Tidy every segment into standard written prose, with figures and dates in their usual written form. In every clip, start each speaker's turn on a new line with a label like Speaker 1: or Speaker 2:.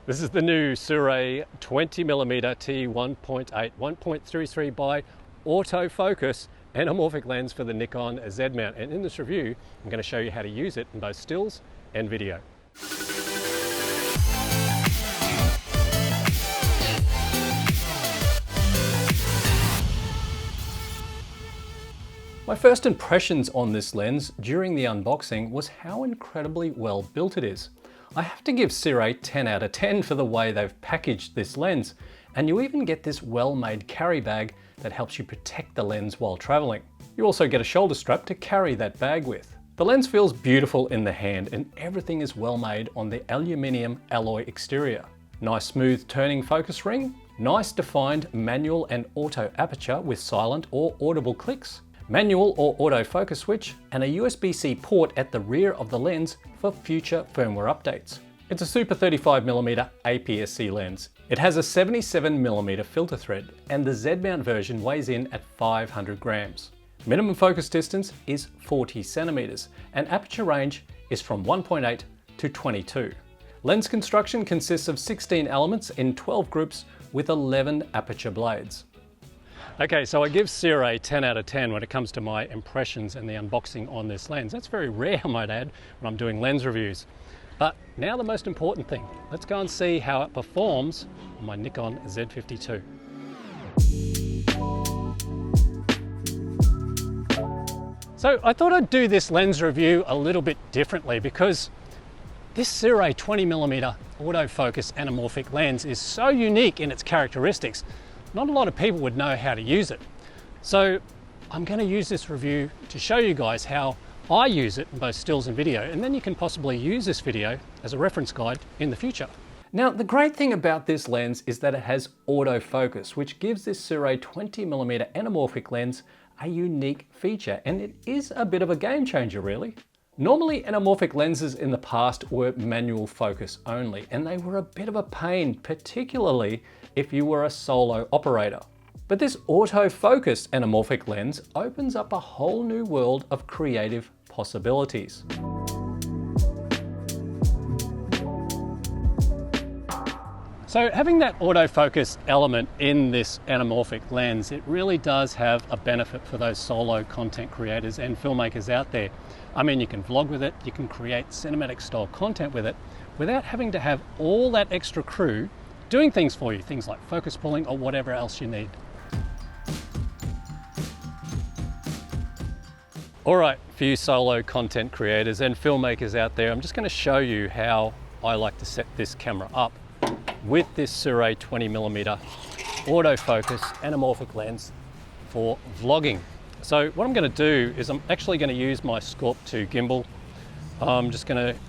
Speaker 1: This is the new Sirui 20mm T1.8 1.33 by Autofocus Anamorphic lens for the Nikon Z mount, and in this review I'm going to show you how to use it in both stills and video. My first impressions on this lens during the unboxing was how incredibly well built it is. I have to give Sirui 10 out of 10 for the way they've packaged this lens, and you even get this well-made carry bag that helps you protect the lens while traveling. You also get a shoulder strap to carry that bag with. The lens feels beautiful in the hand and everything is well made on the aluminium alloy exterior. Nice smooth turning focus ring, nice defined manual and auto aperture with silent or audible clicks, manual or autofocus switch, and a USB-C port at the rear of the lens for future firmware updates. It's a super 35mm APSC lens. It has a 77mm filter thread, and the Z mount version weighs in at 500 grams. Minimum focus distance is 40 centimeters, and aperture range is from 1.8 to 22. Lens construction consists of 16 elements in 12 groups with 11 aperture blades. Okay, so I give Sirui 10 out of 10 when it comes to my impressions and the unboxing on this lens. That's very rare, I might add, when I'm doing lens reviews. But now the most important thing. Let's go and see how it performs on my Nikon Z50II. So I thought I'd do this lens review a little bit differently because this Sirui 20mm autofocus anamorphic lens is so unique in its characteristics. Not a lot of people would know how to use it. So I'm going to use this review to show you guys how I use it in both stills and video, and then you can possibly use this video as a reference guide in the future. Now, the great thing about this lens is that it has autofocus, which gives this Sirui 20mm anamorphic lens a unique feature, and it is a bit of a game changer, really. Normally, anamorphic lenses in the past were manual focus only, and they were a bit of a pain, particularly if you were a solo operator. But this autofocus anamorphic lens opens up a whole new world of creative possibilities. So having that autofocus element in this anamorphic lens, it really does have a benefit for those solo content creators and filmmakers out there. I mean, you can vlog with it, you can create cinematic style content with it without having to have all that extra crew doing things for you, things like focus pulling or whatever else you need. All right, for you solo content creators and filmmakers out there, I'm just going to show you how I like to set this camera up with this Sirui 20mm autofocus anamorphic lens for vlogging. So what I'm going to do is I'm actually going to use my Scorp 2 gimbal. I'm just going to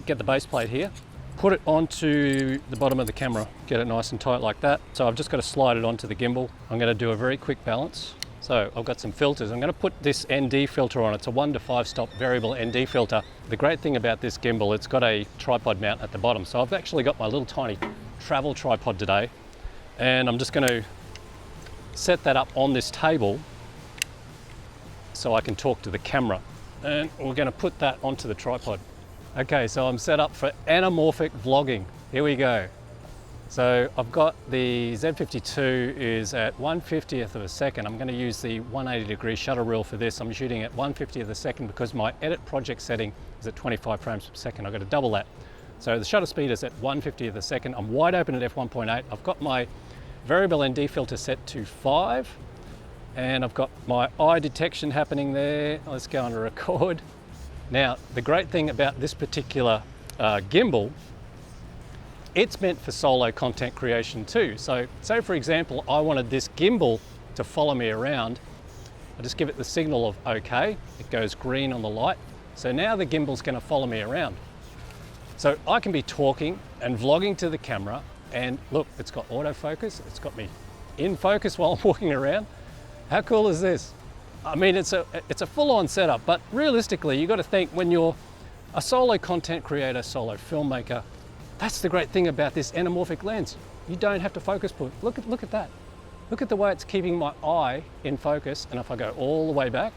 Speaker 1: get the base plate here, put it onto the bottom of the camera, get it nice and tight like that. So I've just got to slide it onto the gimbal. I'm going to do a very quick balance. So I've got some filters. I'm going to put this ND filter on. It's a 1 to 5 stop variable ND filter. The great thing about this gimbal, it's got a tripod mount at the bottom. So I've actually got my little tiny travel tripod today, and I'm just going to set that up on this table so I can talk to the camera, and we're going to put that onto the tripod. Okay, so I'm set up for anamorphic vlogging. Here we go. So I've got the Z50II is at 1/50th of a second. I'm going to use the 180-degree shutter reel for this. I'm shooting at 1/50th of a second because my edit project setting is at 25 frames per second. I've got to double that. So the shutter speed is at 1/50th of a second. I'm wide open at f1.8. I've got my variable ND filter set to 5. And I've got my eye detection happening there. Let's go and record. Now, the great thing about this particular gimbal, it's meant for solo content creation too. So say for example, I wanted this gimbal to follow me around. I just give it the signal of okay, it goes green on the light. So now the gimbal's gonna follow me around. So I can be talking and vlogging to the camera, and look, it's got autofocus, it's got me in focus while I'm walking around. How cool is this? I mean, it's a full-on setup, but realistically, you got to think when you're a solo content creator, solo filmmaker, that's the great thing about this anamorphic lens. You don't have to focus pull. Look at that. Look at the way it's keeping my eye in focus, and if I go all the way back,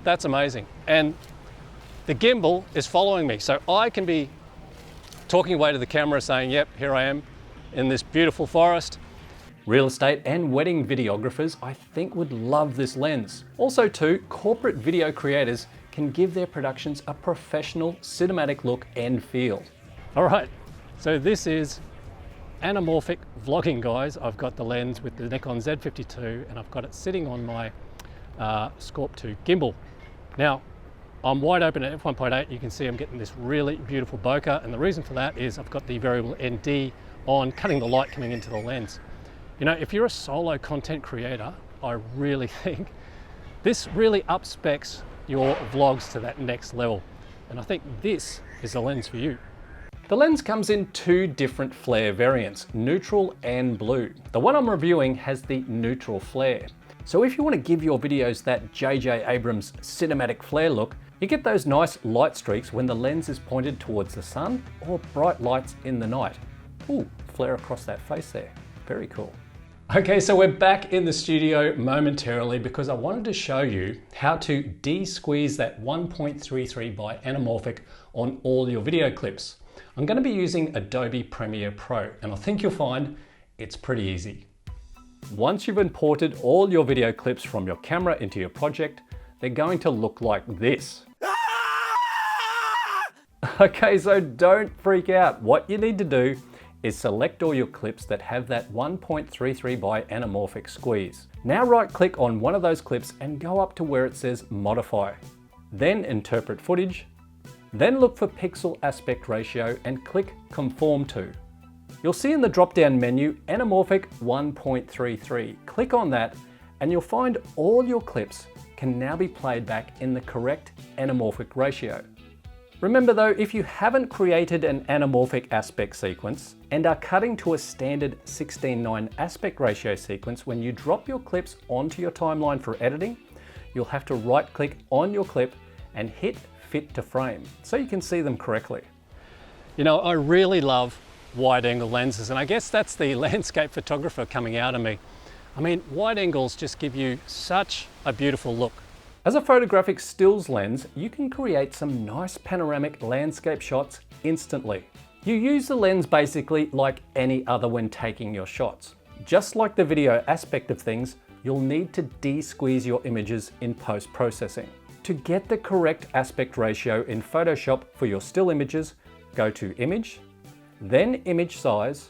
Speaker 1: that's amazing. And the gimbal is following me, so I can be talking away to the camera saying, yep, here I am in this beautiful forest. Real estate and wedding videographers, I think, would love this lens. Also too, corporate video creators can give their productions a professional cinematic look and feel. All right, so this is Anamorphic vlogging, guys. I've got the lens with the Nikon Z50II and I've got it sitting on my Scorp 2 gimbal. Now, I'm wide open at f1.8. You can see I'm getting this really beautiful bokeh, and the reason for that is I've got the variable ND on, cutting the light coming into the lens. You know, if you're a solo content creator, I really think this really up-specs your vlogs to that next level. And I think this is the lens for you. The lens comes in two different flare variants, neutral and blue. The one I'm reviewing has the neutral flare. So if you want to give your videos that J.J. Abrams cinematic flare look, you get those nice light streaks when the lens is pointed towards the sun or bright lights in the night. Ooh, flare across that face there. Very cool. Okay, so we're back in the studio momentarily because I wanted to show you how to de-squeeze that 1.33 by Anamorphic on all your video clips. I'm going to be using Adobe Premiere Pro, and I think you'll find it's pretty easy. Once you've imported all your video clips from your camera into your project, they're going to look like this. Okay, so don't freak out. What you need to do is select all your clips that have that 1.33 by Anamorphic squeeze. Now right-click on one of those clips and go up to where it says Modify. Then Interpret Footage. Then look for Pixel Aspect Ratio and click Conform To. You'll see in the drop-down menu Anamorphic 1.33. Click on that and you'll find all your clips can now be played back in the correct anamorphic ratio. Remember though, if you haven't created an anamorphic aspect sequence and are cutting to a standard 16:9 aspect ratio sequence, when you drop your clips onto your timeline for editing, you'll have to right-click on your clip and hit Fit to Frame so you can see them correctly. You know, I really love wide-angle lenses, and I guess that's the landscape photographer coming out of me. I mean, wide angles just give you such a beautiful look. As a photographic stills lens, you can create some nice panoramic landscape shots instantly. You use the lens basically like any other when taking your shots. Just like the video aspect of things, you'll need to de-squeeze your images in post-processing. To get the correct aspect ratio in Photoshop for your still images, go to Image, then Image Size,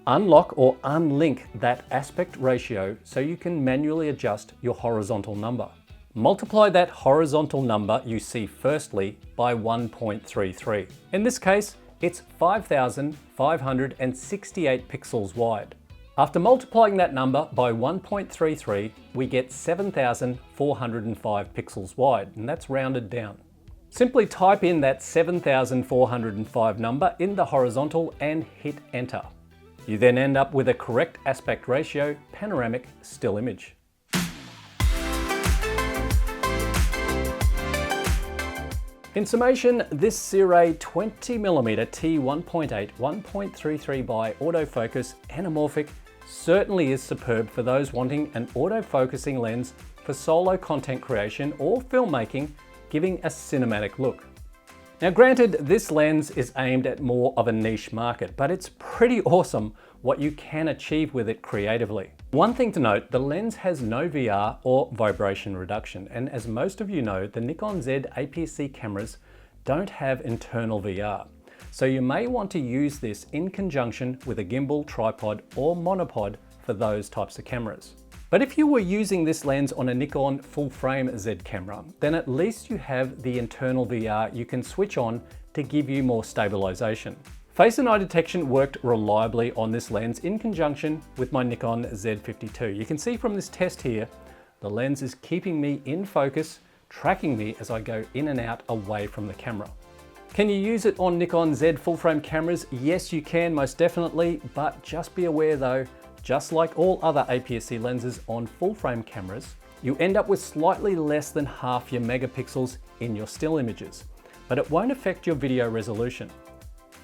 Speaker 1: unlock or unlink that aspect ratio so you can manually adjust your horizontal number. Multiply that horizontal number you see firstly by 1.33. In this case, it's 5,568 pixels wide. After multiplying that number by 1.33, we get 7,405 pixels wide, and that's rounded down. Simply type in that 7,405 number in the horizontal and hit enter. You then end up with a correct aspect ratio panoramic still image. In summation, this Sirui 20mm T1.8 1.33 by Autofocus Anamorphic certainly is superb for those wanting an autofocusing lens for solo content creation or filmmaking, giving a cinematic look. Now granted, this lens is aimed at more of a niche market, but it's pretty awesome what you can achieve with it creatively. One thing to note, the lens has no VR or vibration reduction, and as most of you know, the Nikon Z APSC cameras don't have internal VR. So you may want to use this in conjunction with a gimbal, tripod, or monopod for those types of cameras. But if you were using this lens on a Nikon full-frame Z camera, then at least you have the internal VR you can switch on to give you more stabilization. Face and eye detection worked reliably on this lens in conjunction with my Nikon Z50II. You can see from this test here, the lens is keeping me in focus, tracking me as I go in and out away from the camera. Can you use it on Nikon Z full-frame cameras? Yes, you can, most definitely, but just be aware though, just like all other APS-C lenses on full-frame cameras, you end up with slightly less than half your megapixels in your still images, but it won't affect your video resolution.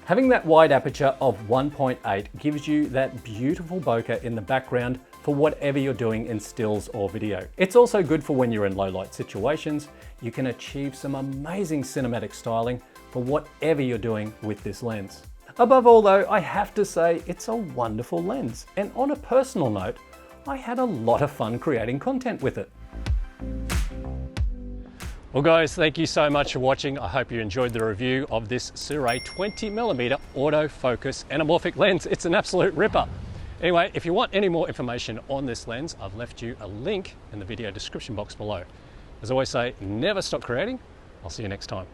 Speaker 1: Having that wide aperture of 1.8 gives you that beautiful bokeh in the background for whatever you're doing in stills or video. It's also good for when you're in low light situations. You can achieve some amazing cinematic styling for whatever you're doing with this lens. Above all though, I have to say it's a wonderful lens, and on a personal note, I had a lot of fun creating content with it. Well guys, thank you so much for watching. I hope you enjoyed the review of this Sirui 20mm autofocus anamorphic lens. It's an absolute ripper. Anyway, if you want any more information on this lens, I've left you a link in the video description box below. As I always say, never stop creating. I'll see you next time.